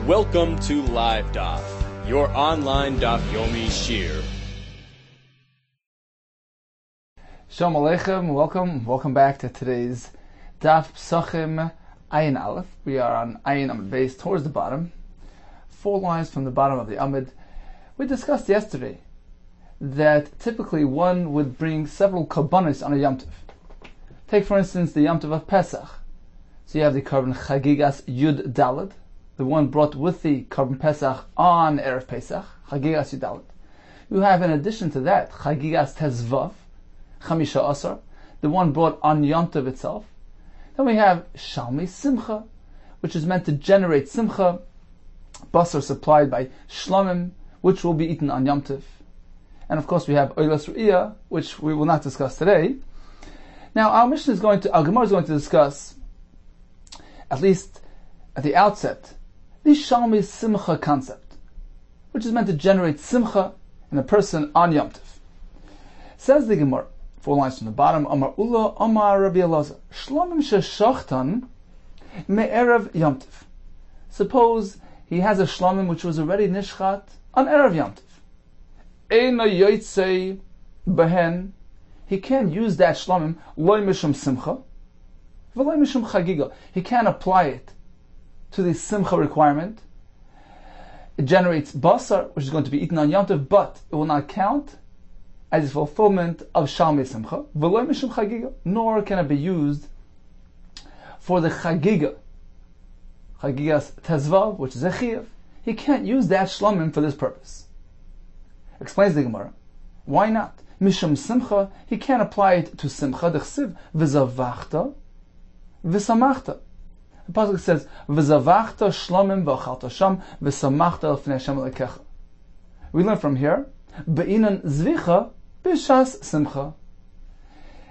Welcome to Live Daf, your online Daf Yomi Shir. Shalom Aleichem, welcome back to today's Daf Pesachim Ayin Aleph. We are on Ayin Amud base towards the bottom, 4 lines from the bottom of the Amud. We discussed yesterday that typically one would bring several korbanos on a Yom Tov. Take for instance the Yom Tov of Pesach. So you have the korban Chagigas Yud Daled, the one brought with the korban Pesach on Erev Pesach, Chagigas Yud Daled. You have in addition to that Chagigas Tezvav, Chamisha Asar, the one brought on Yom Tov itself. Then we have Shalmi Simcha, which is meant to generate Simcha, basar supplied by Shlomim, which will be eaten on Yom Tov. And of course we have Oilas Ru'iyah, which we will not discuss today. Now our Gemara is going to discuss, at least at the outset, the Shalmi Simcha concept, which is meant to generate Simcha in a person on Yom Tov. Says the Gemara, 4 lines from the bottom, Amar Ula, Amar Rabbi Elazar, Shlomim sheshachtan me'erev Yom Tov. Suppose he has a Shlomim which was already nishchat on Erev Yom Tov. Eina yotzei behen. He can't use that Shlomim loy mishum simcha v'loy mishum chagiga. He can't apply it to the simcha requirement. It generates basar, which is going to be eaten on Yom Tov, but it will not count as a fulfillment of Shalmei Simcha, v'loy mishum chagiga, nor can it be used for the chagiga, chagigas tezvav, which is a chiyuv. He can't use that shlomim for this purpose. Explains the Gemara, why not? Mishum simcha, he can't apply it to simcha, the chsiv, v'zavachta, v'samachta. The pasuk says, v'zavachta shlomim v'achalta sham, v'samachta l'fnei Hashem l'kecha. We learn from here, be'inan zvicha, b'shas simcha.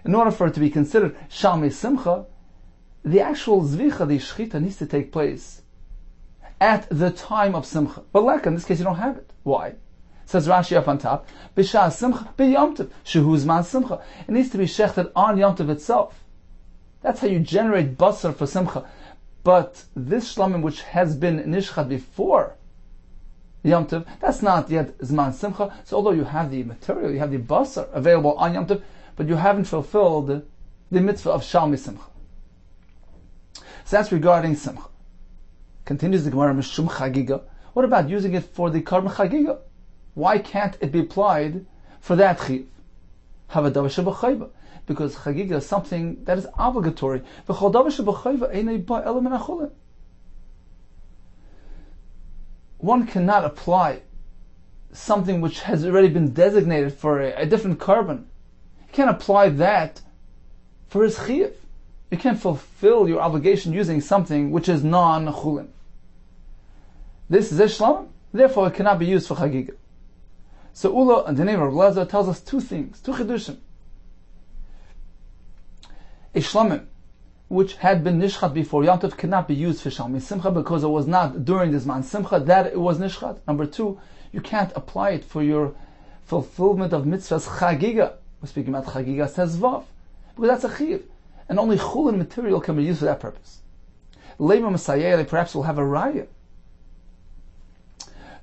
In order for it to be considered shalmei simcha, the actual zvicha, the shchita, needs to take place at the time of simcha. But like in this case, you don't have it. Why? Says Rashi up on top, b'shas simcha, b'yom tov, shehu zman simcha. It needs to be shechted on Yom Tov itself. That's how you generate basar for simcha. But this shlomim which has been nishchat before Yom Tov, that's not yet zman simcha. So although you have the material, you have the basar available on Yom Tov, but you haven't fulfilled the mitzvah of shalmei simcha. So that's regarding simcha. Continues the Gemara, mishum chagiga. What about using it for the korban chagiga? Why can't it be applied for that chiv? Havadav shebachayva, because chagiga is something that is obligatory. V'chol shebachayva einay ba ela min hachulin. One cannot apply something which has already been designated for a different korban. You can't apply that for his chiv. You can't fulfill your obligation using something which is non-chulin. This is a shlomim, therefore it cannot be used for chagiga. So Ula, and the name of Rabbi Yehuda, tells us 2 things, 2 chidushim. A shlomim which had been nishchat before Yom Tov cannot be used for shalmei simcha because it was not during this man simcha that it was nishchat. Number 2, you can't apply it for your fulfillment of mitzvahs chagiga. We're speaking about chagiga tezvav, because that's a chiv. And only chulin material can be used for that purpose. Leima Masayeh, perhaps we'll have a raya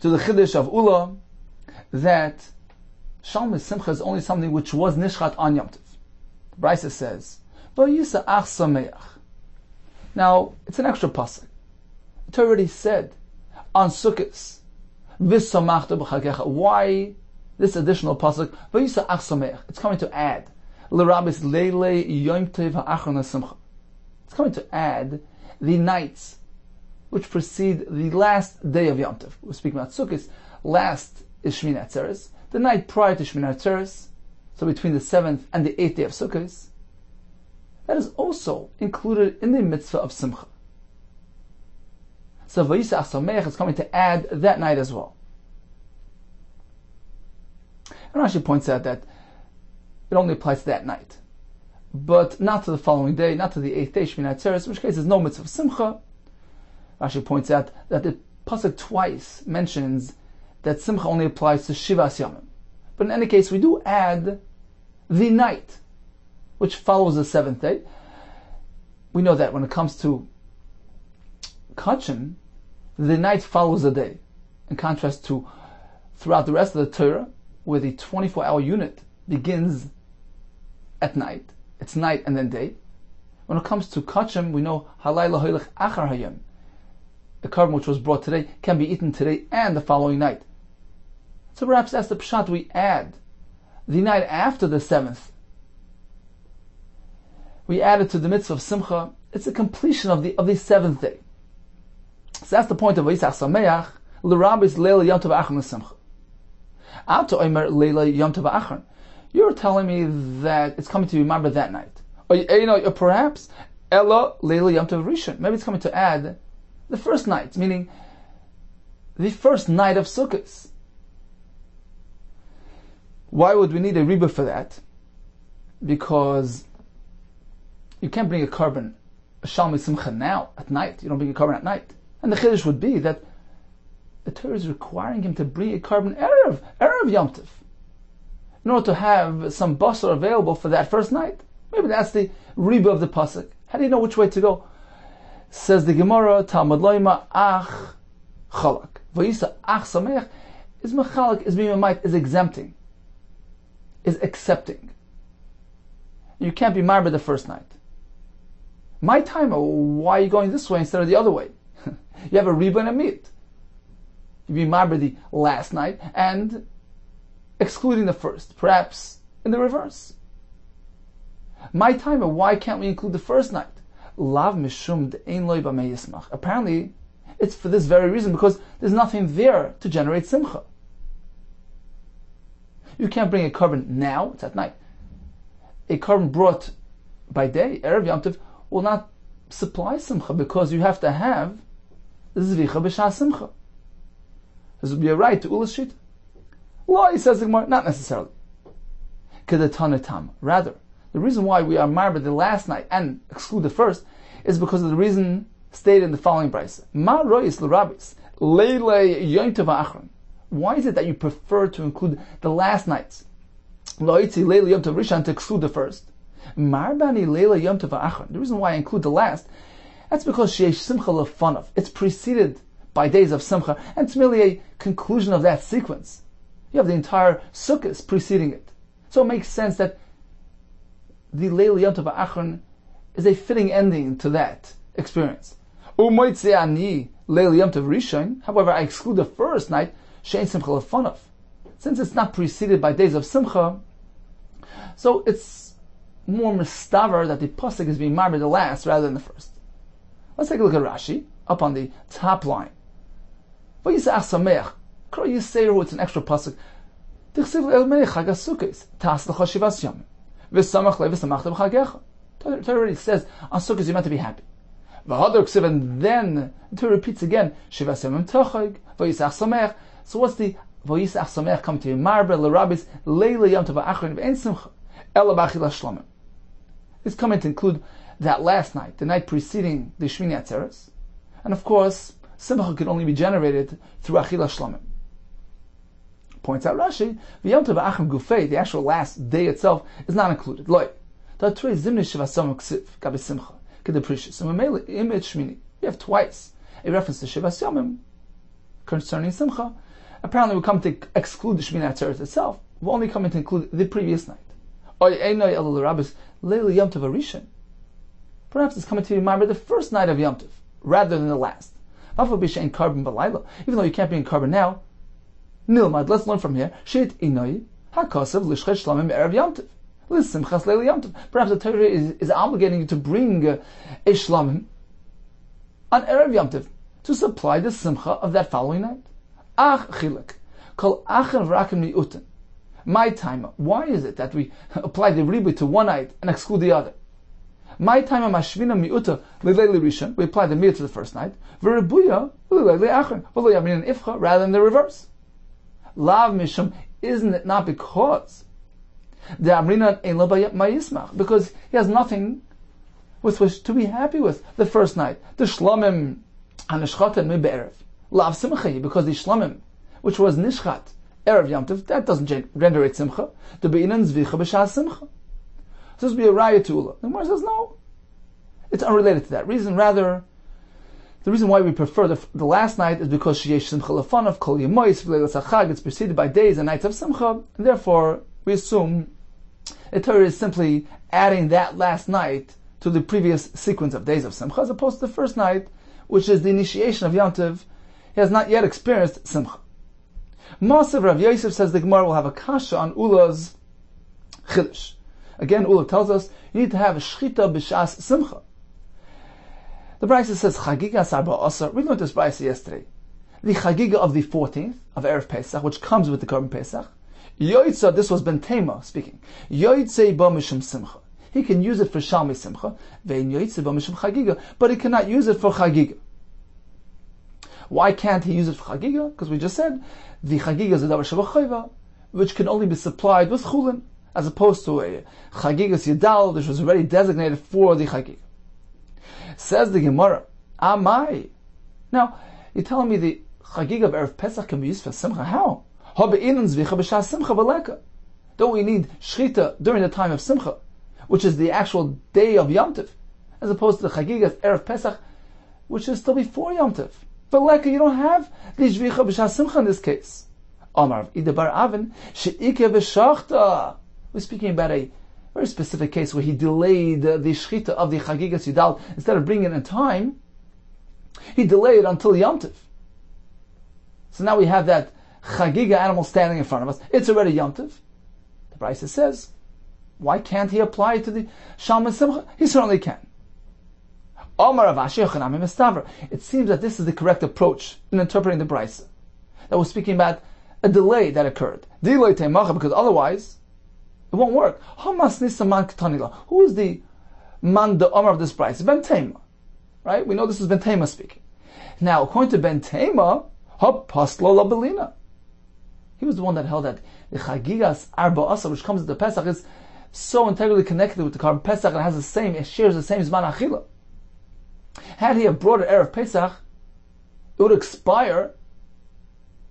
to the chiddush of Ula that Shalmei Simcha is only something which was nishchat on Yom Tov. The Brisa says, V'yisa ach sameach. Now, it's an extra pasuk. It already said on Sukkot, V'samachta b'chagecha. Why this additional pasuk? V'yisa ach sameach. It's coming to add. L'rabis leile yom tov ha'achron simcha. It's coming to add the nights which precede the last day of Yom Tov. We're speaking about Sukkot. Last is Shmini Atzeres. The night prior to Shmini Atzeres, so between the 7th and the 8th day of Sukkot, that is also included in the mitzvah of Simcha. So Vayisa Asameach is coming to add that night as well. And Rashi points out that it only applies to that night, but not to the following day, not to the 8th day, Shmini Atzeres, in which case there's no mitzvah of Simcha. Rashi points out that the pasuk twice mentions that Simcha only applies to Shivas Yamim. But in any case, we do add the night, which follows the 7th day. We know that when it comes to Kachin, the night follows the day, in contrast to throughout the rest of the Torah, where the 24-hour unit begins at night. It's night and then day. When it comes to kachim, we know halayla hoylech achar hayom. The carbon which was brought today can be eaten today and the following night. So perhaps that's the pshat we add. The night after the 7th, we add it to the mitzvah of simcha. It's a completion of the 7th day. So that's the point of Vayisach Sameach, l'rabis leila yom tov achron l'simcha. Ato omer leila yom tov achron. You're telling me that it's coming to be marba that night. Or perhaps ella leila yom tov rishon. Maybe it's coming to add the first night, meaning the first night of Sukkot. Why would we need a rebbe for that? Because you can't bring a carbon, a shalmi simcha now, at night. You don't bring a carbon at night. And the chiddush would be that the Torah is requiring him to bring a carbon erev Yom Tov, in order to have some basar available for that first night. Maybe that's the rebbe of the pasuk. How do you know which way to go? Says the Gemara, Talmud Loima ach chalak. Vayisa ach sameach is mechalak, is being a might, is exempting, is accepting. You can't be married the first night. My time, why are you going this way instead of the other way? You have a riba and a meat. You be married the last night and excluding the first, perhaps in the reverse. My time, why can't we include the first night? Lav mishum de'ein loy b'mei yismach. Apparently, it's for this very reason, because there's nothing there to generate simcha. You can't bring a carbon now, it's at night. A carbon brought by day, Erev Yom Tov, will not supply simcha, because you have to have zvicha b'shas simcha. This would be a right to Ulas Shita. Law, he says the Gemara, not necessarily. Kedatana tam. Rather, the reason why we are married the last night and exclude the first is because of the reason stated in the following brayso. Ma rois l'rabis leilei yom tov ha'achron. Why is it that you prefer to include the last nights? Loitzi leilei yom tov rishon, to exclude the first. Marbani leilei yom tov ha'achron. The reason why I include the last, that's because sheyesh simcha lefanov. It's preceded by days of simcha, and it's merely a conclusion of that sequence. You have the entire sukkah preceding it. So it makes sense that the Leil Yom Tov Achron is a fitting ending to that experience. Umoitze ani Leil Yom Tov Rishon. However, I exclude the first night, Shein Simcha Lefanov. Since it's not preceded by days of Simcha, so it's more mistaver that the pasuk is being married the last rather than the first. Let's take a look at Rashi, up on the top line. Vayisach Sameach. Kro Yiseiru, it's an extra pasuk. Tichsiv El Melech Chag HaSukkos. Tas L'cha Shivas Yom. V'samach le v'samachta b'chagecha. Torah already says on Sukkot you're meant to be happy. V'hadar ksiv, and then the Torah repeats again. Shivas Yomim Tochag Vayisach Sameach. So what's the Vayisach Sameach come to you? Marbe l'Rabbis Leila Yom Tov Achron v'Ein Simcha Ela B'Achila Shlomim. It's coming to include that last night, the night preceding the Shmini Atzeres, and of course Simcha can only be generated through Achila Shlomim. Points out Rashi, the Yom Tov Achron Gufei, the actual last day itself, is not included. Loi, the Torah Zimni Shivasam Ksiv Gabi Simcha Kedeprishis. So Mamela Image Shmini, we have twice a reference to Shivas Yomim concerning Simcha. Apparently, we come to exclude the Shmini Atzeres itself. We're only coming to include the previous night. Oy Einoi El Rabbis Leila Yom Tov Arishan. Perhaps it's coming to remember the first night of Yom Tov rather than the last. Even though you can't be in carbon now. Nilmad, let's learn from here. Sheit inoi hakasav lishchet shlamim erev Yom Tov l'simchas leil Yom Tov. Perhaps the Torah is obligating you to bring a shlamim on erev Yom Tov to supply the simcha of that following night. Ach chilek kol achen v'rakim mi'utin. My time. Why is it that we apply the ribui to one night and exclude the other? My time mashvina mi'uta l'leil rishon. We apply the mir to the first night. V'ribuya l'leil achron. V'lo yamin ifcha, rather than the reverse. Lav mishum, isn't it not because the Amrina ein lo ma'yismach, because he has nothing with which to be happy with the first night. The shlamim hanishchaten mi be'erev lav simcha, because the shlamim which was nishchat erev Yom Tov, that doesn't generate simcha. The be'inan zvicha b'shas simcha. So this would be a raya to Ula. The Gemara says no, it's unrelated to that reason. Rather, The reason why we prefer the last night is because Sheyesh Simcha Lefanav Kol Yemois V'Leilas HaChag. It's preceded by days and nights of Simcha, and therefore we assume the Torah is simply adding that last night to the previous sequence of days of Simcha, as opposed to the first night, which is the initiation of Yom Tov. He has not yet experienced Simcha. Masav Rav Yosef says the Gemara will have a kasha on Ula's Chiddush. Again, Ula tells us you need to have a Shchita B'Shas Simcha. The Brisa says Chagiga Arba Asar. We learned this Brisa yesterday. The Chagiga of the 14th of Erev Pesach, which comes with the Korban Pesach. Yoitza, this was Ben Tema speaking. Yoitze Ba Mishum Simcha. He can use it for Shalmi Simcha. Vein Yoitze Ba Mishum Chagiga, but he cannot use it for Chagiga. Why can't he use it for Chagiga? Because we just said the Chagiga is a Davar Shabachayva, which can only be supplied with Chulin, as opposed to a Chagigas Yadal, which was already designated for the Chagiga. Says the Gemara, Amai. Now, you're telling me the Chagiga of Erev Pesach can be used for Simcha? How? Don't we need Shchita during the time of Simcha, which is the actual day of Yom Tov, as opposed to the Chagiga of Erev Pesach, which is still before Yom Tov. Veleka, you don't have the Shvicha B'Shas Simcha in this case. Amar Idabar Avin, She'ike V'Shachta. We're speaking about a very specific case where he delayed the Shchita of the Chagigas Yudal. Instead of bringing it in time, he delayed until Yom Tov. So now we have that Chagiga animal standing in front of us. It's already Yom Tov. The Brisa says, why can't he apply it to the Shalma Simcha? He certainly can. It seems that this is the correct approach in interpreting the Brisa. That we're speaking about a delay that occurred. Because otherwise, it won't work. Who is the man the Omar of this Brisa? Ben Tema. Right? We know this is Ben Tema speaking. Now, according to Ben Tema, he was the one that held that the Chagigas Arba Asa, which comes to the Pesach, is so integrally connected with the Korban Pesach and it shares the same Zman Achila. Had he have brought it Erev Pesach, it would expire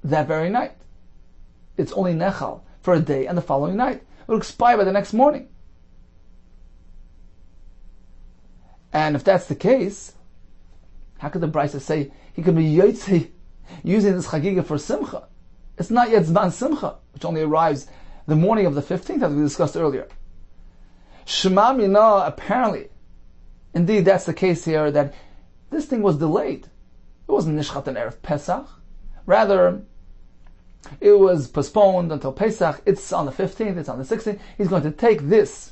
that very night. It's only Nechal for a day and the following night. It would expire by the next morning. And if that's the case, how could the Brisa say he could be Yotze using this Chagiga for Simcha? It's not yet Zman Simcha, which only arrives the morning of the 15th, as we discussed earlier. Shema Mina, apparently, indeed that's the case here, that this thing was delayed. It wasn't Nishchat and Erev Pesach. Rather, it was postponed until Pesach. It's on the 15th, it's on the 16th. He's going to take this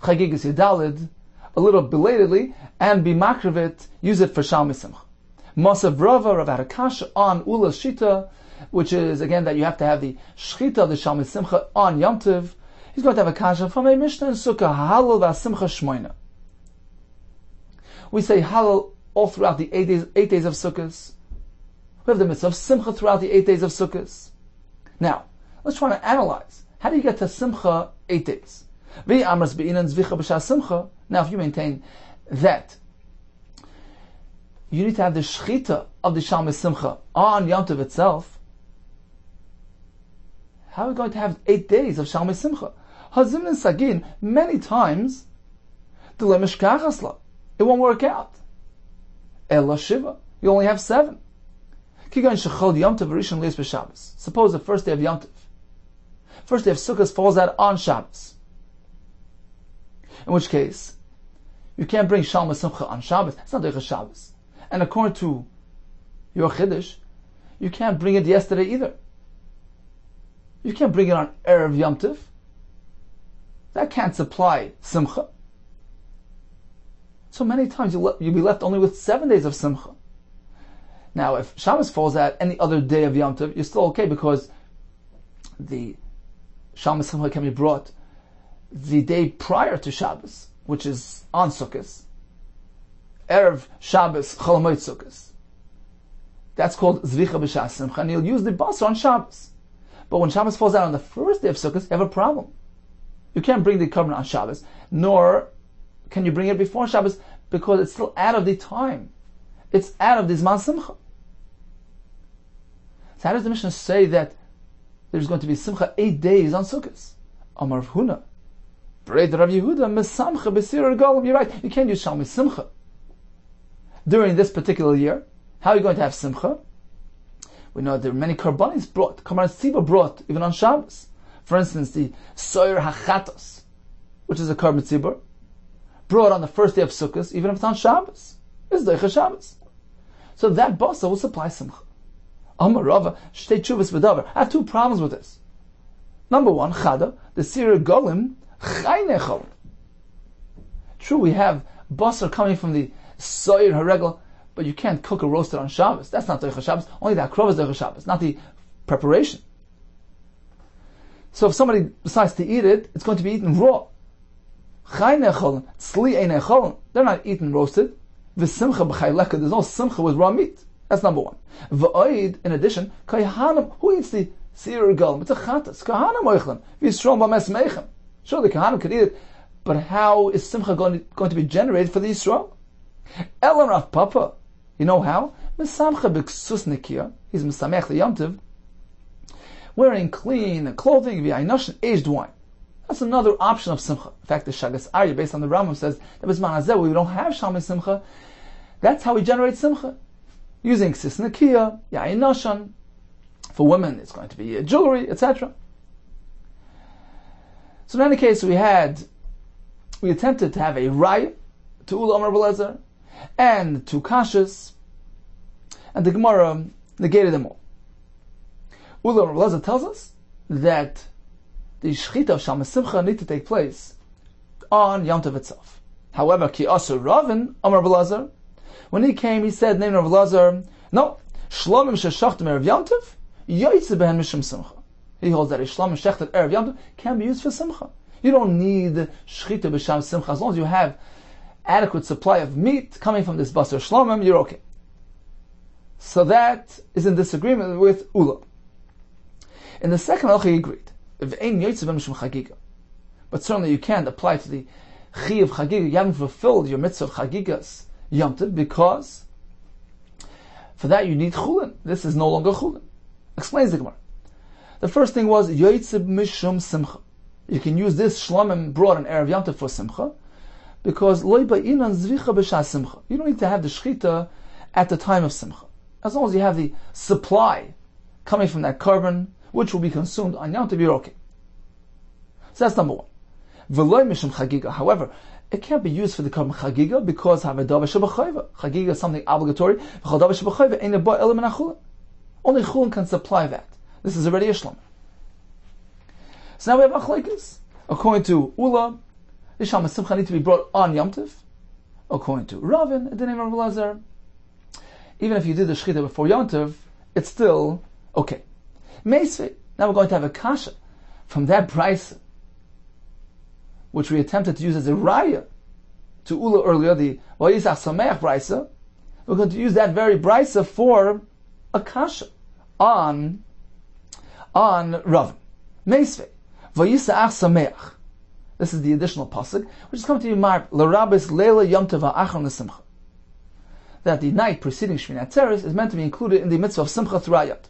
Chagigas Yudalid a little belatedly and be makrivit, use it for Shalmi Simcha. Masav Rava, Rav had a kasha on Ula Shita, which is, again, that you have to have the Shchita of the Shalmi Simcha on Yom Tov. He's going to have a kasha from a Mishnah in Sukkah, Halal v'Simcha Shmoina. We say Halal all throughout the 8 days of Sukkot. We have the mitzvah of Simcha throughout the 8 days of Sukkot. Now, let's try to analyze. How do you get to Simcha 8 days? Now, if you maintain that you need to have the Shechita of the Shalmi Simcha on Yom Tov itself, how are we going to have 8 days of Shalmi Simcha? Hazim and Sagin, many times, it won't work out. Ela Shiva, you only have 7. Suppose the first day of Yom Tov, first day of Sukkot falls out on Shabbos. In which case, you can't bring Shalma Simcha on Shabbos. It's not Deicha Shabbos. And according to your Chiddush, you can't bring it yesterday either. You can't bring it on Erev Yom Tov. That can't supply Simcha. So many times you'll be left only with 7 days of Simcha. Now, if Shabbos falls out any other day of Yom Tov, you're still okay because the Shalma Simcha can be brought the day prior to Shabbos, which is on Sukkot. Erev Shabbos, Chol Hamoed Sukkot. That's called Zvicha B'Shas Simcha, and you'll use the basar on Shabbos. But when Shabbos falls out on the first day of Sukkot, you have a problem. You can't bring the korban on Shabbos, nor can you bring it before Shabbos, because it's still out of the time. It's out of the Zman Simcha. So how does the Mishnah say that there's going to be Simcha 8 days on Sukkot? Amar Rav Huna, Rabbi Yehuda, Mesamcha B'Sir Galim. You're right, you can't use Shalmi Simcha during this particular year. How are you going to have simcha? We know there are many karbanis brought, karbanis tzibur brought, even on Shabbos. For instance, the soyer hachatos, which is a karban tzibur, brought on the first day of Sukkot, even if it's on Shabbos. It's Deicha Shabbos. So that basa will supply simcha. Amar Rava, shtei tshuvas v'davar. I have two problems with this. Number one, chada, the sira golim, chay nechol. True, we have basar coming from the soyer haregel, but you can't cook or roast it on Shabbos. That's not Deicha Shabbos. Only the akrova is Deicha Shabbos, not the preparation. So if somebody decides to eat it, it's going to be eaten raw. Chay nechol, tzli ein nechol. They're not eaten roasted. V'simcha b'chay leka. There's no simcha with raw meat. That's number one. V'oid, in addition, kahanim. Who eats the sira galm? It's a chatas. Kahanim oichlim. V'yisrael b'mes meichem. Sure, the kahanim could eat it, but how is simcha going to be generated for the Yisrael? Elam Rav Papa. You know how? Mesamcha b'ksus nikia. He's mesamech the yomtiv. Wearing clean clothing, v'aynoshin, aged wine. That's another option of simcha. In fact, the Shagas Arya, based on the Rambam, says that b'zman hazeh, we don't have shalmei simcha. That's how we generate simcha. Using ksus nikia, ya'aynoshan. For women, it's going to be jewelry, etc. So in any case, we attempted to have a raya to Ula Amar Belezer and to Kashas, and the Gemara negated them all. Ula Amar Belezer tells us that the shechita of Shalmei Simcha need to take place on Yom Tov itself. However, Ki Asur Ravin Amar Belezer, when he came, he said, name of Belezer, no, Shlomim sheshachtem erev Yom Tov, yoytze behen mishum simcha. He holds that a shlomim shechted erev Yom Tov can be used for simcha. You don't need shechita b'sham simcha. As long as you have adequate supply of meat coming from this basar shlomim, you're okay. So that is in disagreement with Ula. In the second halacha, he agreed. But certainly you can't apply to the chi of chagiga. You haven't fulfilled your mitzvah of chagigas Yom Tov, because for that you need chulin. This is no longer chulin. Explains the Gemara. The first thing was yotzib mishum simcha. You can use this shlomim brought on erev Yom Tov for simcha, because loy ba'inan zvicha b'shas simcha. You don't need to have the shechita at the time of simcha. As long as you have the supply coming from that carbon, which will be consumed on Yom Tov, you're okay. So that's number one. V'loy mishum chagiga. However, it can't be used for the carbon chagiga because havadav shebachayva. Chagiga is something obligatory. V'chadav shebachayva ein ba elam min achulin. Only chulin can supply that. This is already a shlom. So now we have achlekes. According to Ula, the Shalmei Simcha need to be brought on Yom Tov. According to Ravin, the name of Elazar, even if you did the shechita before Yom Tov, it's still okay. Meisvei. Now we're going to have a kasha from that brisa, which we attempted to use as a raya to Ula earlier, the Vayisach Sameach brisa. We're going to use that very brisa for a kasha on Ravin. Meisvei. Vayisach Sameach. This is the additional pasuk, which is coming to you, Mar L'Rabbis Leila Yom Tov Ha'achron L'Simcha. That the night preceding Shmini Atzeres is meant to be included in the mitzvah of Simcha Thrayat.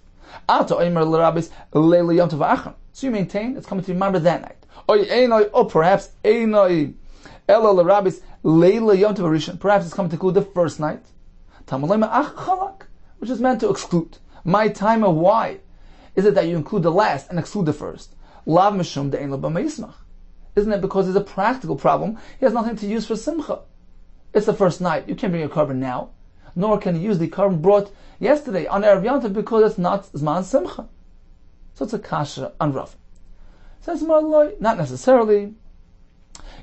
Ato Eimer L'Rabbis Leila Yom Tov Ha'achron. So you maintain it's coming to remember that night. Or perhaps Einoi Ela L'Rabbis Leila Yom Tov Rishon. Perhaps it's coming to include the first night. Tamalei Ma'ach Chalak, which is meant to exclude. My timer, why is it that you include the last and exclude the first? Lav Mishum De'ein Lo B'Meismach. Isn't it because there's a practical problem? He has nothing to use for simcha. It's the first night. You can't bring a carbon now, nor can you use the carbon brought yesterday on Erev Yom Tov because it's not Zman Simcha. So it's a kasha on Rav. Says Marloi, not necessarily.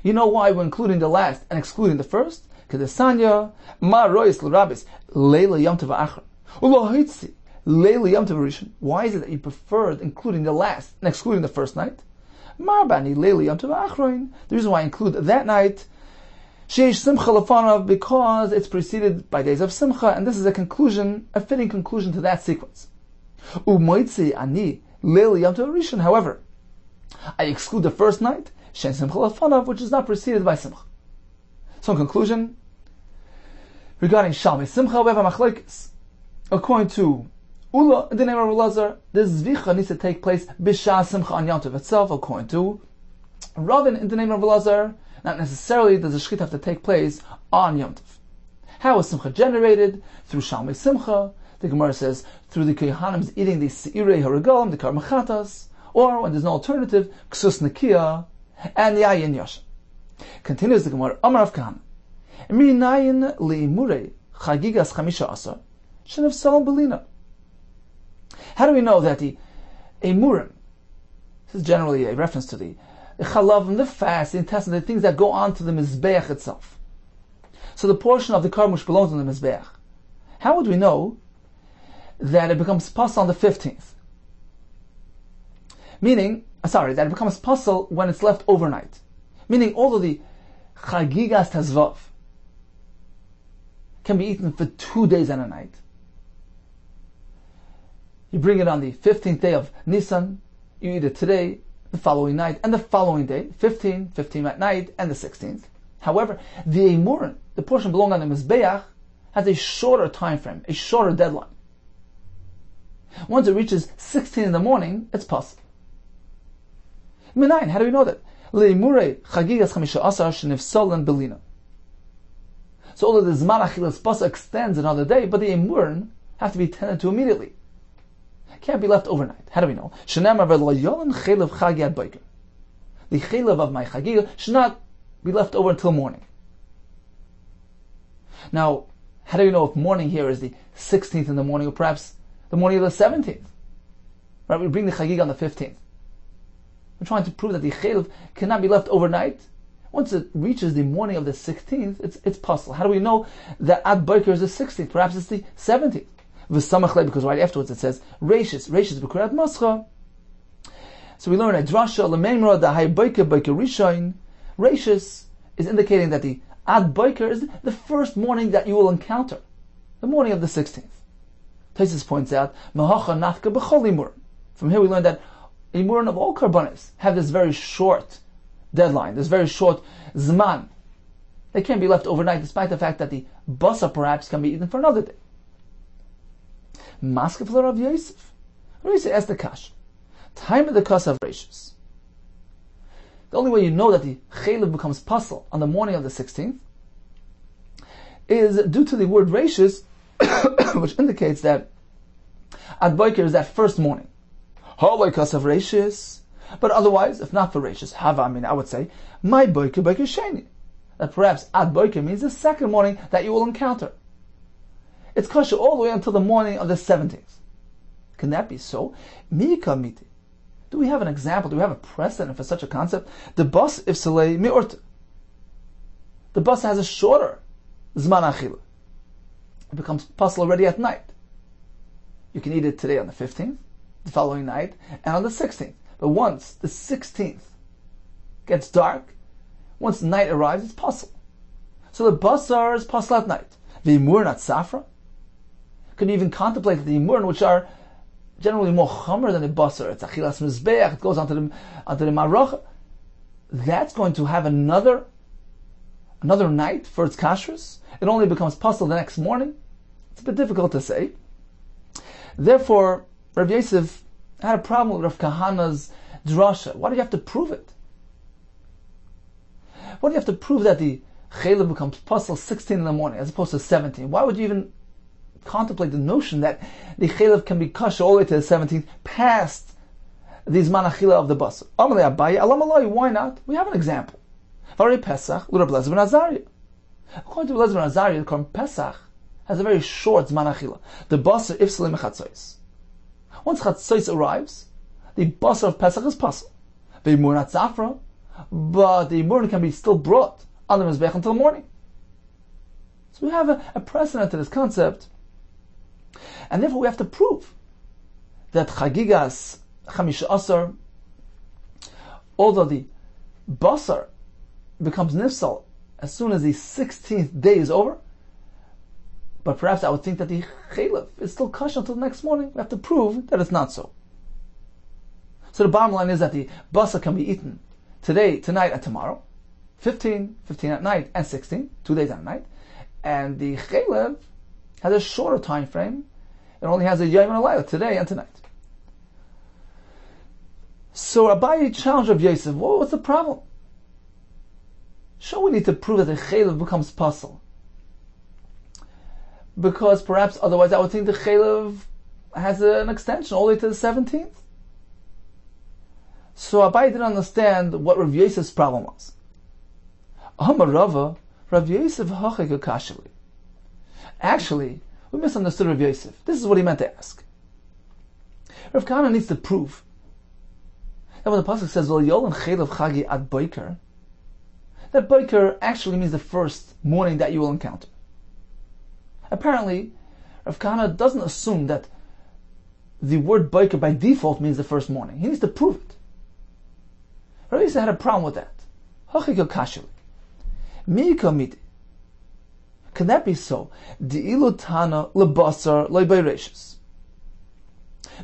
You know why we're including the last and excluding the first? Because the Sanya, Ma Rois L'Rabbis, Leila Yom Tov Achron. Ulo Hitzi, Leila Yom Tov Rishon. Why is it that you preferred including the last and excluding the first night? Marbani Leili Yom Tov Achroin. The reason why I include that night, Sheish Simcha Lefanav, because it's preceded by days of Simcha, and this is a conclusion, a fitting conclusion to that sequence. Umoitzi Ani Leili Yom Tov Rishon. However, I exclude the first night, Shein Simcha Lefanav, which is not preceded by Simcha. So in conclusion, regarding Shalmei Simcha, we have a machlekes. According to Ula, in the name of Elazar, the zvicha needs to take place b'shas simcha on Yom Tov itself. According to Ravin, in the name of Elazar, not necessarily does the shechita have to take place on Yom Tov. How is Simcha generated? Through Shalmei Simcha. The Gemara says, through the Kohanim eating the Seirei Haragolim, the Karmachatas, or when there's no alternative, Ksus Nakia, and the Ayin Yosha. Continues the Gemara, Amar of Kahana. Minayin li'imurei chagigas chamisha asar, shenev salam belina. How do we know that the emurim, this is generally a reference to the chalav and the fast, the intestine, the things that go on to the mizbeach itself. So the portion of the carbon which belongs to the mizbeach. How would we know that it becomes pasul on the 15th? That it becomes pasul when it's left overnight. Meaning all of the chagigas tazvav can be eaten for 2 days and a night. You bring it on the 15th day of Nisan, you eat it today, the following night, and the following day, 15 at night, and the 16th. However, the emurin, the portion belonging on the mizbeach, has a shorter time frame, a shorter deadline. Once it reaches 16 in the morning, it's pasul. Minayin, how do we know that? Le'imurei chagigas chamisha asar shenifsolen belina. So although the zman achilas pasul extends another day, but the emurin have to be tended to immediately. Can't be left overnight. How do we know? Shenemar v'lo yolen chelev chagi ad boker. The chelev of my chagiga should not be left over until morning. Now, how do we know if morning here is the 16th in the morning, or perhaps the morning of the 17th? Right, we bring the chagiga on the 15th. We're trying to prove that the chelev cannot be left overnight. Once it reaches the morning of the 16th, it's pasul. How do we know that ad boker is the 16th? Perhaps it's the 17th. Because right afterwards it says Reishis b'kurat mascha. So we learn a drasha l'meimra da hay boker rishon. Reishis is indicating that the ad boker is the first morning that you will encounter, the morning of the 16th. Taisus points out mahacha nafka b'chol imur. From here we learn that imurin of all karbanis have this very short deadline, this very short zman. They can't be left overnight, despite the fact that the basa perhaps can be eaten for another day. Maskef Rav Yosef. Rav Yosef asked the kash. Time of the kas of Reishis. The only way you know that the chelev becomes pasul on the morning of the 16th is due to the word Reishis, which indicates that ad boker is that first morning. Haloi kas of Reishis. But otherwise, if not for Reishis, I would say, my boker sheni. That perhaps ad boker means the second morning that you will encounter. It's kosher all the way until the morning of the 17th. Can that be so? Mika miti. Do we have an example? Do we have a precedent for such a concept? The bas ifsalei mi'urta. The bas has a shorter zman achila. It becomes pasul already at night. You can eat it today on the 15th, the following night, and on the 16th. But once the 16th gets dark, once night arrives, it's pasul. So the basar is pasul at night. The imur not safra. Can you even contemplate the imurin, which are generally more chomer than the basar? It's achilas mizbeach. It goes onto the marach. That's going to have another night for its kashrus. It only becomes pasul the next morning. It's a bit difficult to say. Therefore, Rabbi Yosef had a problem with Rav Kahana's drasha. Why do you have to prove it? Why do you have to prove that the chelev becomes pasul 16 in the morning as opposed to 17? Why would you even contemplate the notion that the chelev can be kosher all the way to the 17th past the zman achila of the basar? Amalei Abaye, alamalai, why not? We have an example. Varei Pesach, l'Rabbi Lezer ben Azariah. According to Lezer ben Azariah, the Korban Pesach has a very short zman achila. The basar ifsalei mechatzois. Once chatzois arrives, the basar of Pesach is pasul. The imur not zafra, but the imur can be still brought on the mizbech until morning. So we have a precedent to this concept, and therefore we have to prove that chagigas chamisha asar, although the basar becomes nifsal as soon as the 16th day is over, but perhaps I would think that the chelev is still kosher until the next morning. We have to prove that it's not so. So the bottom line is that the basar can be eaten today, tonight, and tomorrow. 15 at night, and 16, 2 days and a night. And the chelev has a shorter time frame. It only has a yom and a layla, today and tonight. So Abaye challenged Rav Yosef, what's the problem? Sure, we need to prove that the chelev becomes pasul because perhaps otherwise I would think the Chaylev has an extension all the way to the 17th. So Abai didn't understand what Rav Yosef's problem was. Amar Rava, Rav Yosef hachik kashali. Actually, we misunderstood Rav Yosef. This is what he meant to ask. Rav Kahana needs to prove that when the pasuk says "V'yol chaylev chagi ad boiker," that boiker actually means the first morning that you will encounter. Apparently, Rav Kahana doesn't assume that the word boiker by default means the first morning. He needs to prove it. Rav Yosef had a problem with that. Hachik kashali. Mi kamid. Can that be so? Di'ilu tana lebasar loibayreshus.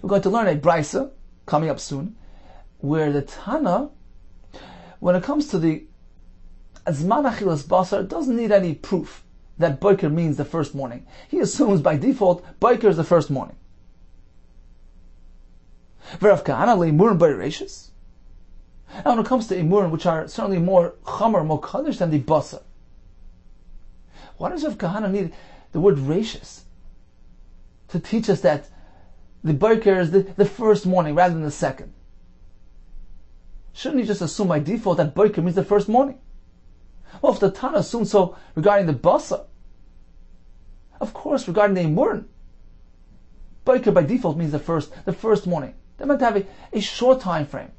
We're going to learn a brisa coming up soon, where the Tana, when it comes to the Azman Achilas Basar, doesn't need any proof that Boker means the first morning. He assumes by default Boker is the first morning. V'Rav Kahana le'imurim b'reishis. And when it comes to imurim, which are certainly more chamer, more kaddish than the basar, why does Rav Kahana need the word reishis to teach us that the Boker is the first morning rather than the second? Shouldn't he just assume by default that Boker means the first morning? Well, if the Tana assumes so regarding the Basa, of course regarding the Imurin, Boker by default means the first morning. They're meant to have a short time frame.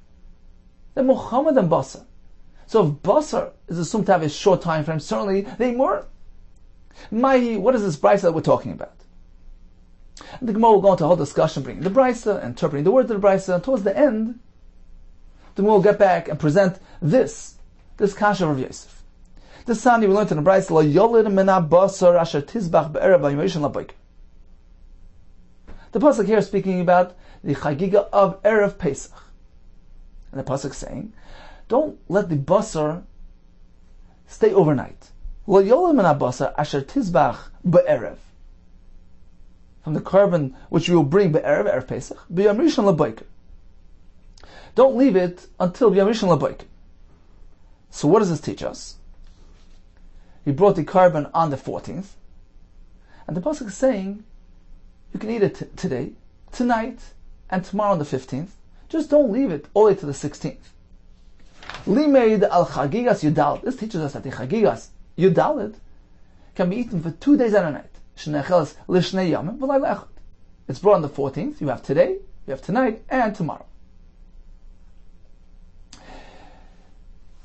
They're Muhammad and Basa. So if Basar is assumed to have a short time frame, certainly the Imurin. What is this brisa that we're talking about? And the Gemara will go into a whole discussion, bringing the brisa, interpreting the words of the brisa, and towards the end, the Gemara will get back and present this kasha of Yosef. This Sunday we learned in the brisa, Lo yolid mena basar asher tizbach be'erev v'yimoshin laboik. The pasuk here is speaking about the chagiga of erev Pesach, and the pasuk saying, don't let the basar stay overnight. Lo yolid mena basar asher tizbach be'erev. From the carbon which you will bring be'erev, erev Pesach, b'yom rishon laboik. Don't leave it until b'yom rishon laboik. So what does this teach us? He brought the carbon on the 14th, and the pasuk is saying, you can eat it today, tonight, and tomorrow on the 15th. Just don't leave it all the way to the 16th. Limeid al chagigas yudal. This teaches us that the chagigas yudalid can be eaten for 2 days and a night. It's brought on the 14th. You have today, you have tonight, and tomorrow.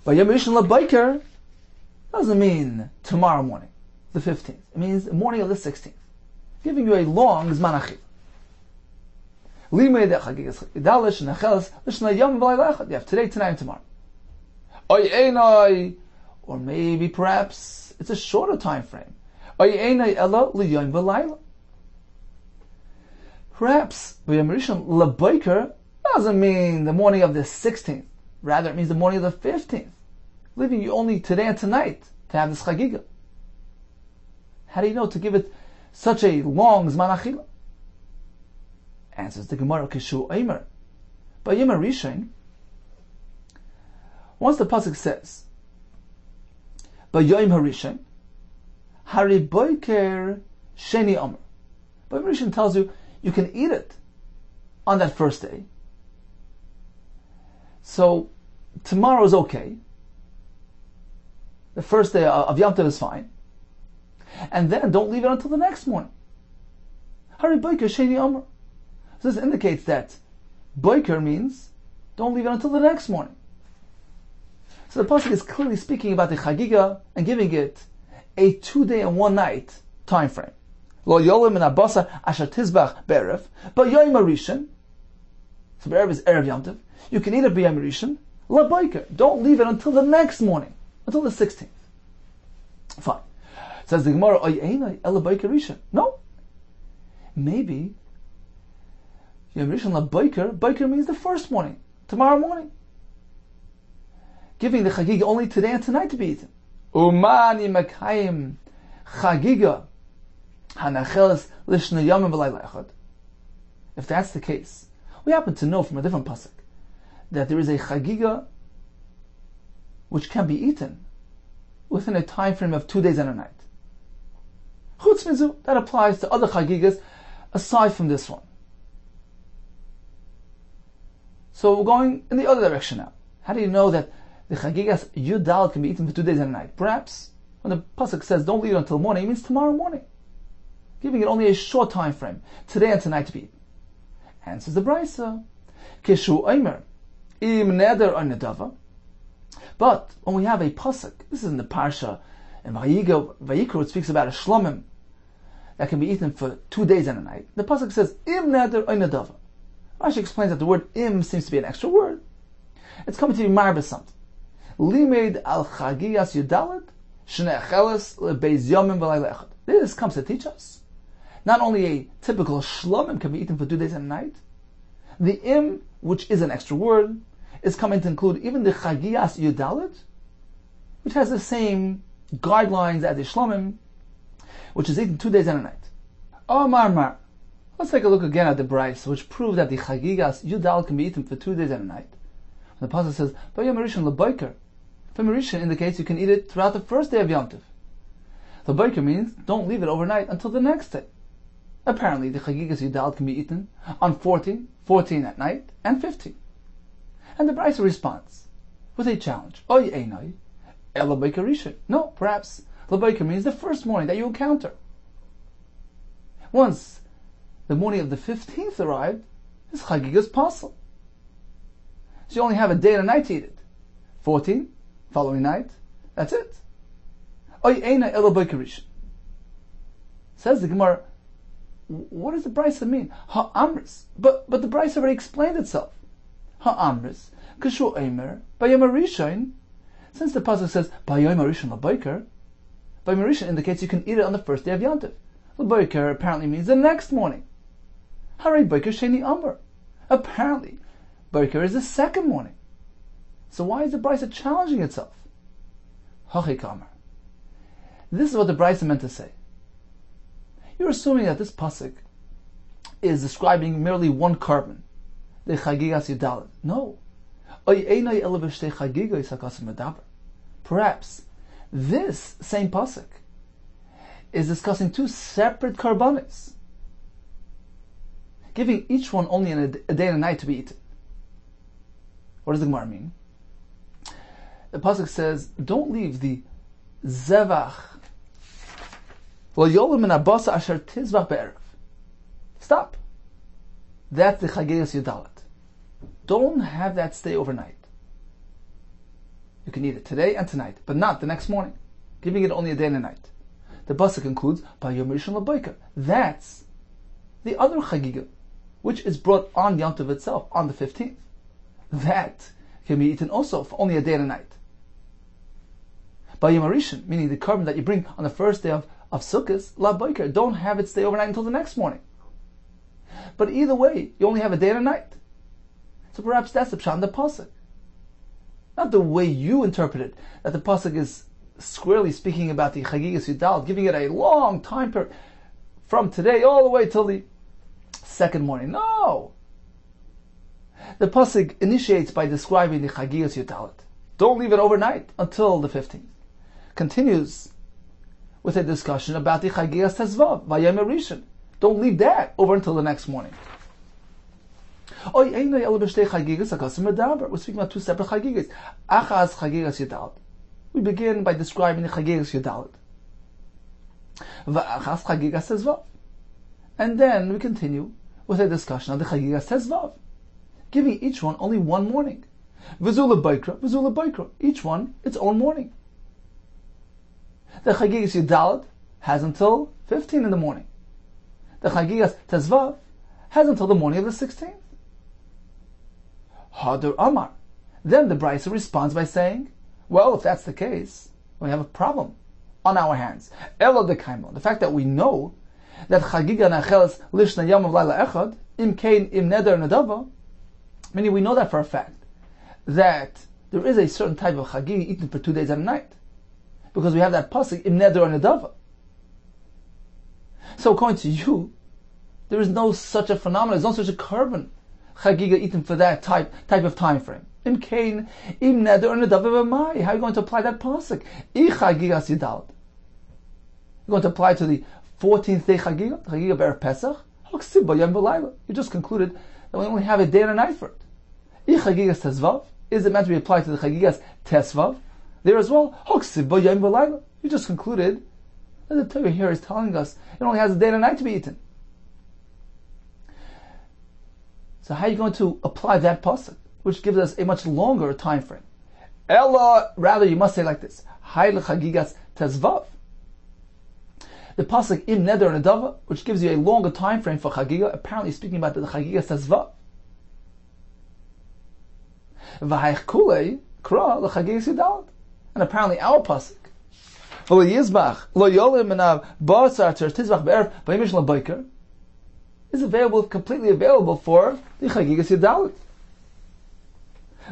But Yom Rishon LaBoker doesn't mean tomorrow morning, the 15th. It means the morning of the 16th, giving you a long Zman Achil. You have today, tonight, and tomorrow. Or maybe, perhaps, it's a shorter time frame. Perhaps Yom Rishon LaBoker doesn't mean the morning of the 16th. Rather, it means the morning of the 15th, leaving you only today and tonight to have this chagiga. How do you know to give it such a long zman achila? Answers the Gemara, Kishu Eimer. By Yom Rishon, once the pasuk says, by Yom Harishon, Hari Boiker Sheni Omer. By Yom Rishon tells you can eat it on that first day. So tomorrow is okay. The first day of Yom Tov is fine. And then don't leave it until the next morning. Hari Boiker Sheni Omer. So this indicates that Boiker means don't leave it until the next morning. So the pasuk is clearly speaking about the chagiga and giving it a 2 day and 1 night time frame. Lo yolim and abasa asher tizbach be'erev, but yoim harishon. So be'erev is erev Yom Tov. You can eat it b'yom harishon. La boiker. Don't leave it until the next morning, until the 16th. Fine. Says the Gemara, oy einay ela boiker rishon. No. Maybe Yom Rishon la boiker. Boiker means the first morning, tomorrow morning. Giving the chagiga only today and tonight to be eaten. Umani makayim chagiga hanacheles lishna yomim v'layla echad. If that's the case, we happen to know from a different pasuk that there is a chagiga which can be eaten within a time frame of 2 days and a night. Chutz mizu, that applies to other chagigas aside from this one. So we're going in the other direction now. How do you know that the chagigas Yudal can be eaten for 2 days and a night? Perhaps when the pasuk says don't leave it until morning, it means tomorrow morning, giving it only a short time frame, today and tonight to be eaten. Answers the Brisa, Kishu Omer, Im Neder on Nedava. But when we have a pasuk, this is in the parsha, and Vayikra, it speaks about a shlomim that can be eaten for 2 days and a night. The pasuk says Im Neder on Nedava. Rashi explains that the word im seems to be an extra word. It's coming to be marbeh something. Limed al chagiyas yudalet shnecheles lebeis yomim v'layla echad. This comes to teach us not only a typical shlomim can be eaten for 2 days and a night. The im, which is an extra word, is coming to include even the chagiyas yudalet, which has the same guidelines as the shlomim, which is eaten 2 days and a night. Oh mar. Let's take a look again at the Brisa, which proves that the chagigas Yudal can be eaten for 2 days and a night. The pasuk says, "Bayom Rishon leBoker." For Rishon indicates you can eat it throughout the first day of Yom Tov. LeBoker means don't leave it overnight until the next day. Apparently, the chagigas Yudal can be eaten on 14 at night, and 15. And the Brisa responds with a challenge: Oy einai, el leBoker Rishon. No, perhaps leBoker means the first morning that you encounter. Once the morning of the 15th arrived, his chagigas possible. So you only have a day and a night to eat it. 14, following night, that's it. Oy eina ela boker rishon. Says the Gemara, what does the Brisa mean? Ha'amris. But the Brisa already explained itself. Ha'amris, kashu eimer, bayom rishon. Since the pasuk says, bayom rishon laboker, bayom rishon indicates you can eat it on the first day of Yom Tov. Laboker apparently means the next morning. Haray boker sheni amar. Apparently, boker is the second morning. So why is the Brisa challenging itself? Hachik amar. This is what the Brisa meant to say. You're assuming that this pasuk is describing merely one carbon, the chagigas yudalet. No. Perhaps this same pasuk is discussing two separate karbanis, giving each one only a day and a night to be eaten. What does the Gemara mean? The pasuk says, don't leave the zevach stop. That's the chagigas yudalet. Don't have that stay overnight. You can eat it today and tonight, but not the next morning, giving it only a day and a night. The pasuk includes Bayom Rishon LaBoker. That's the other chagiga, which is brought on Yom Tov itself, on the 15th. That can be eaten also for only a day and a night. Bayom Rishon, meaning the carbon that you bring on the first day of Sukkot, LaBoker, don't have it stay overnight until the next morning. But either way, you only have a day and a night. So perhaps that's the pshat in the pasuk. Not the way you interpret it, that the pasuk is squarely speaking about the chagigas yudal, giving it a long time from today all the way till the second morning. No! The pasuk initiates by describing the chagigas yudalet. Don't leave it overnight until the 15th. Continues with a discussion about the chagigas tezvav, vayom rishon. Don't leave that over until the next morning. We're speaking about two separate chagigas. Achaz chagigas yudalet. We begin by describing the chagigas yudalet. Va'achaz chagigas tezvav. And then we continue with a discussion of the chagigas tezvav, giving each one only one morning. V'zula baikra. Each one its own morning. The chagigas yudalet has until 15 in the morning. The chagigas tezvav has until the morning of the 16th. Hadar Amar. Then the Brisa responds by saying, well, if that's the case, we have a problem on our hands. Elo dekaimo. The fact that we know that chagiga nacheles lishna yom v'layla echad im kein im neder nedava, meaning we know that for a fact that there is a certain type of chagiga eaten for 2 days and a night, because we have that pasuk im neder nedava. So according to you, there is no such a phenomenon, there's no such a carbon chagiga eaten for that type of time frame. Im kain, im neder or nedava b'mai. How are you going to apply that pasuk? I chagigas yudalet. You're going to apply to the 14th day Chagiga, Chagiga Be'er Pesach, Haksiv Bayam V'Layla. You just concluded that we only have a day and a night for it. I Chagigas Tezvav, is it meant to be applied to the Chagigas Tesvav? There as well, Haksiv Bayam V'Layla. You just concluded that the Torah here is telling us it only has a day and a night to be eaten. So how are you going to apply that pasuk, which gives us a much longer time frame? Ella, rather you must say like this: Hay lechagigas tezvav. The pasuk im neder nedava, which gives you a longer time frame for chagiga, apparently speaking about the chagigas tezvav. V'hayich kulei kra lechagigas yudalad, and apparently our pasuk lo yizbach lo yolim menav basar ter tizbach be'erev b'yimish labayker is available, completely available for the Chagigas Yudalad.